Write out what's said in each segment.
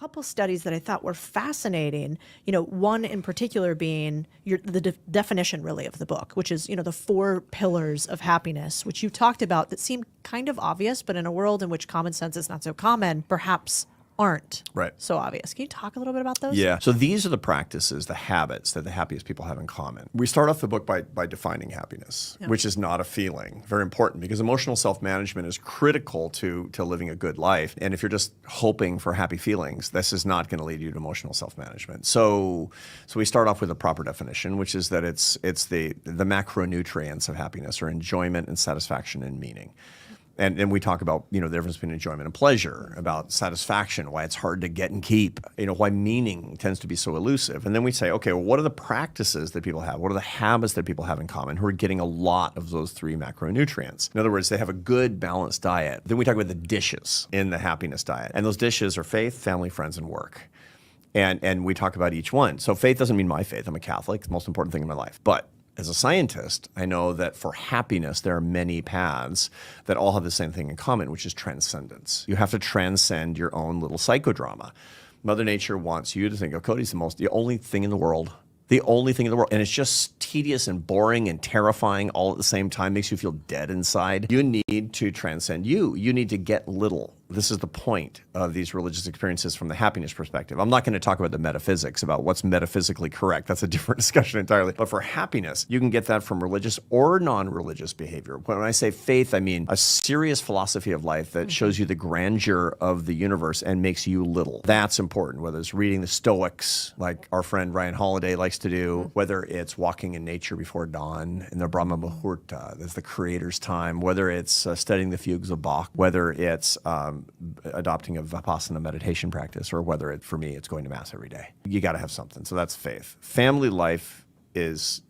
couple studies that I thought were fascinating. One in particular being the definition really of the book, which is, the 4 pillars of happiness, which you talked about that seem kind of obvious, but in a world in which common sense is not so common, perhaps aren't so obvious. Can you talk a little bit about those? Yeah. So these are the practices, the habits that the happiest people have in common. We start off the book by defining happiness, which is not a feeling. Very important, because emotional self-management is critical to living a good life. And if you're just hoping for happy feelings, this is not going to lead you to emotional self-management. So we start off with a proper definition, which is that it's the macronutrients of happiness, or enjoyment and satisfaction and meaning. And we talk about, the difference between enjoyment and pleasure, about satisfaction, why it's hard to get and keep, why meaning tends to be so elusive. And then we say, okay, well, what are the practices that people have? What are the habits that people have in common who are getting a lot of those 3 macronutrients? In other words, they have a good balanced diet. Then we talk about the dishes in the happiness diet. And those dishes are faith, family, friends, and work. And we talk about each one. So faith doesn't mean my faith. I'm a Catholic. It's the most important thing in my life. But as a scientist, I know that for happiness, there are many paths that all have the same thing in common, which is transcendence. You have to transcend your own little psychodrama. Mother Nature wants you to think, Cody's the only thing in the world. The only thing in the world. And it's just tedious and boring and terrifying all at the same time, makes you feel dead inside. You need to transcend you. You need to get little. This is the point of these religious experiences from the happiness perspective. I'm not going to talk about the metaphysics, about what's metaphysically correct. That's a different discussion entirely. But for happiness, you can get that from religious or non-religious behavior. When I say faith, I mean a serious philosophy of life that shows you the grandeur of the universe and makes you little. That's important, whether it's reading the Stoics, like our friend Ryan Holiday likes to do, whether it's walking in nature before dawn in the Brahma Muhurta, that's the creator's time, whether it's studying the fugues of Bach, whether it's adopting a Vipassana meditation practice, or whether for me, it's going to Mass every day. You got to have something. So that's faith. Family life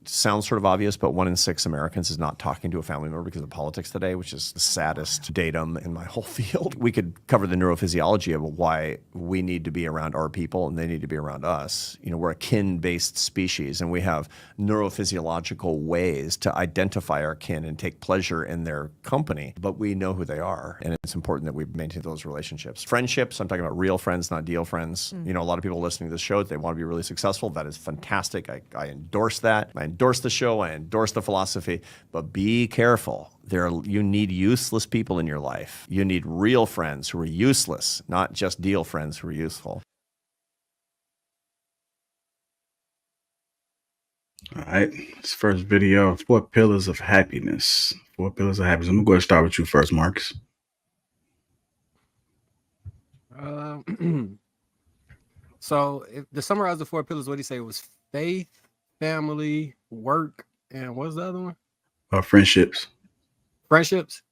sounds sort of obvious, but 1 in 6 Americans is not talking to a family member because of politics today, which is the saddest datum in my whole field. We could cover the neurophysiology of why we need to be around our people and they need to be around us. We're a kin-based species, and we have neurophysiological ways to identify our kin and take pleasure in their company, but we know who they are, and it's important that we maintain those relationships. Friendships, I'm talking about real friends, not deal friends. A lot of people listening to this show, they want to be really successful. That is fantastic. I endorse that. I endorse the show. I endorse the philosophy. But be careful. You need useless people in your life. You need real friends who are useless, not just deal friends who are useful. All right. This first video, 4 pillars of happiness. 4 pillars of happiness. I'm going to go ahead and start with you first, Marcus. So to summarize the 4 pillars, what he say was faith, family, work, and what's the other one? Friendships. Friendships.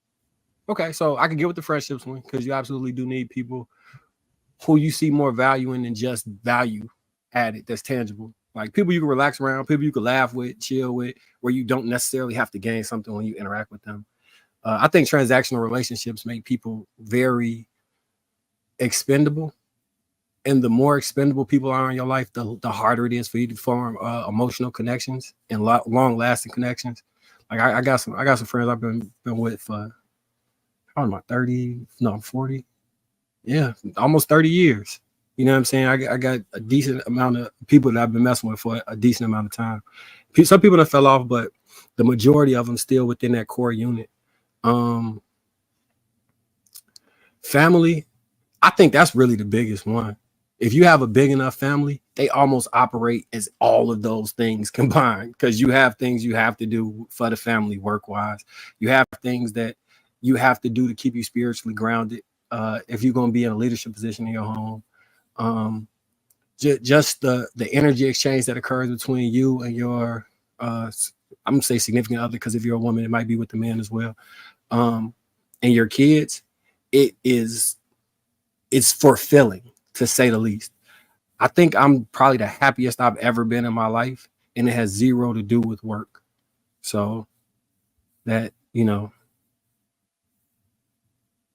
Okay, so I can get with the friendships one, because you absolutely do need people who you see more value in than just value added that's tangible. Like people you can relax around, people you can laugh with, chill with, where you don't necessarily have to gain something when you interact with them. I think transactional relationships make people very expendable. And the more expendable people are in your life, the harder it is for you to form emotional connections and long-lasting connections. Like I got some friends I've been with for how am I 30? No, I'm 40. Yeah, almost 30 years. You know what I'm saying? I got a decent amount of people that I've been messing with for a decent amount of time. Some people that fell off, but the majority of them still within that core unit. Family, I think that's really the biggest one. If you have a big enough family, they almost operate as all of those things combined, because you have things you have to do for the family work-wise. You have things that you have to do to keep you spiritually grounded if you're going to be in a leadership position in your home. Just the energy exchange that occurs between you and your, I'm going to say significant other, because if you're a woman, it might be with the man as well. And your kids, it's fulfilling, to say the least. I think I'm probably the happiest I've ever been in my life, and it has zero to do with work. So that,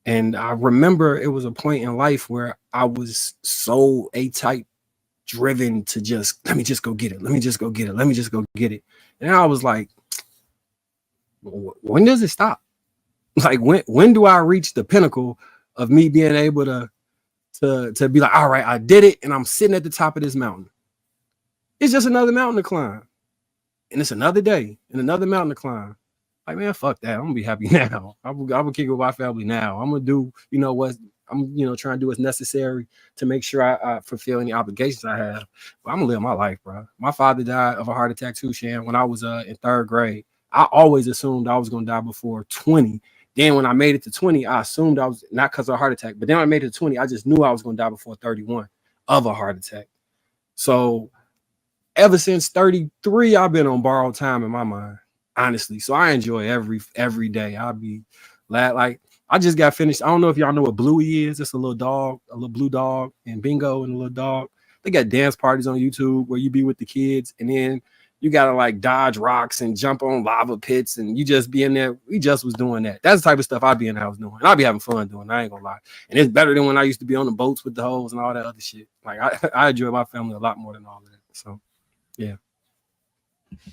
and I remember it was a point in life where I was so A-type driven to just, let me just go get it. Let me just go get it. Let me just go get it. And I was like, when does it stop? Like, when do I reach the pinnacle of me being able to to be like, all right, I did it, and I'm sitting at the top of this mountain. It's just another mountain to climb, and it's another day and another mountain to climb. Like, man, fuck that. I'm gonna be happy now. I'm gonna kick it with my family now. I'm gonna do, what I'm, trying to do what's necessary to make sure I fulfill any obligations I have. But I'm gonna live my life, bro. My father died of a heart attack too, Shan, when I was in 3rd grade. I always assumed I was gonna die before 20. Then when I made it to 20, I assumed I was, not because of a heart attack, but then when I made it to 20, I just knew I was gonna die before 31 of a heart attack. So ever since 33, I've been on borrowed time in my mind, honestly. So I enjoy every day. I'll be glad. Like, I just got finished. I don't know if y'all know what Bluey is. It's a little dog, a little blue dog, and Bingo and a little dog. They got dance parties on YouTube where you be with the kids, and then you gotta like dodge rocks and jump on lava pits, and you just be in there. We just was doing that. That's the type of stuff I'd be in the house doing. And I'd be having fun doing it, I ain't gonna lie. And it's better than when I used to be on the boats with the hoes and all that other shit. Like, I enjoy my family a lot more than all of that. So yeah.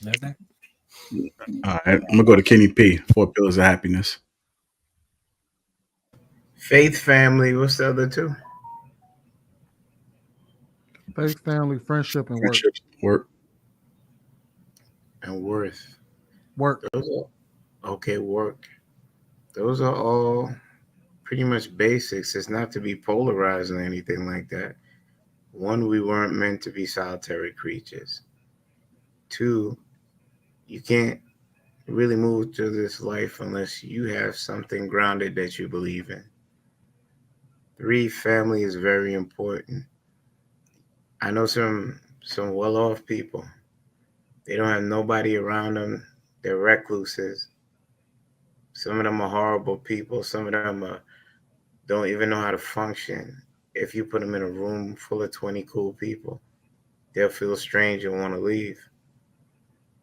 That's that. All right, I'm gonna go to Kenny P. 4 Pillars of Happiness. Faith, family. What's the other two? Faith, family, friendship, and work. Friendships, work. And worth. Work. Those are okay. Work. Those are all pretty much basics. It's not to be polarized or anything like that. 1, we weren't meant to be solitary creatures. 2, you can't really move through this life unless you have something grounded that you believe in. 3, family is very important. I know some well-off people. They don't have nobody around them. They're recluses. Some of them are horrible people. Some of them don't even know how to function. If you put them in a room full of 20 cool people, they'll feel strange and want to leave.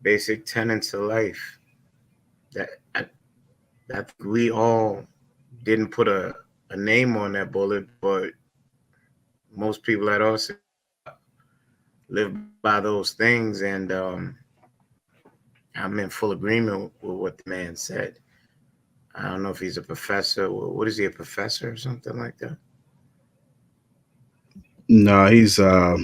Basic tenets of life that we all didn't put a name on that bullet, but most people at us live by those things, and I'm in full agreement with what the man said. I don't know if he's a professor. What is he, a professor or something like that? No, he's a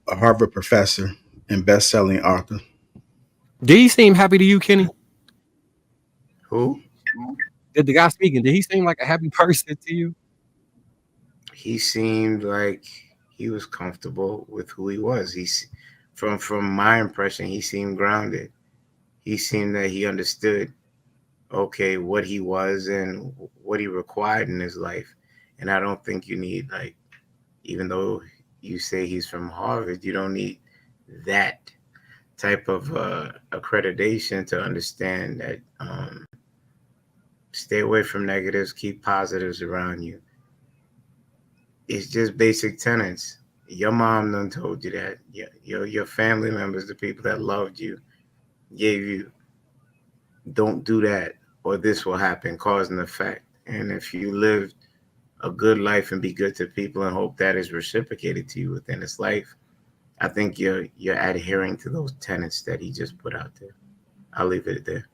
Harvard professor and best-selling author. Did he seem happy to you, Kenny? Who? Did the guy speaking, did he seem like a happy person to you? He seemed like he was comfortable with who he was. From my impression, he seemed grounded. He seemed that he understood, okay, what he was and what he required in his life. And I don't think you need, like, even though you say he's from Harvard, you don't need that type of accreditation to understand that stay away from negatives, keep positives around you. It's just basic tenets. Your mom done told you that. Your family members, the people that loved you, gave you, don't do that or this will happen, cause and effect. And if you live a good life and be good to people and hope that is reciprocated to you within this life, I think you're adhering to those tenets that he just put out there. I'll leave it there.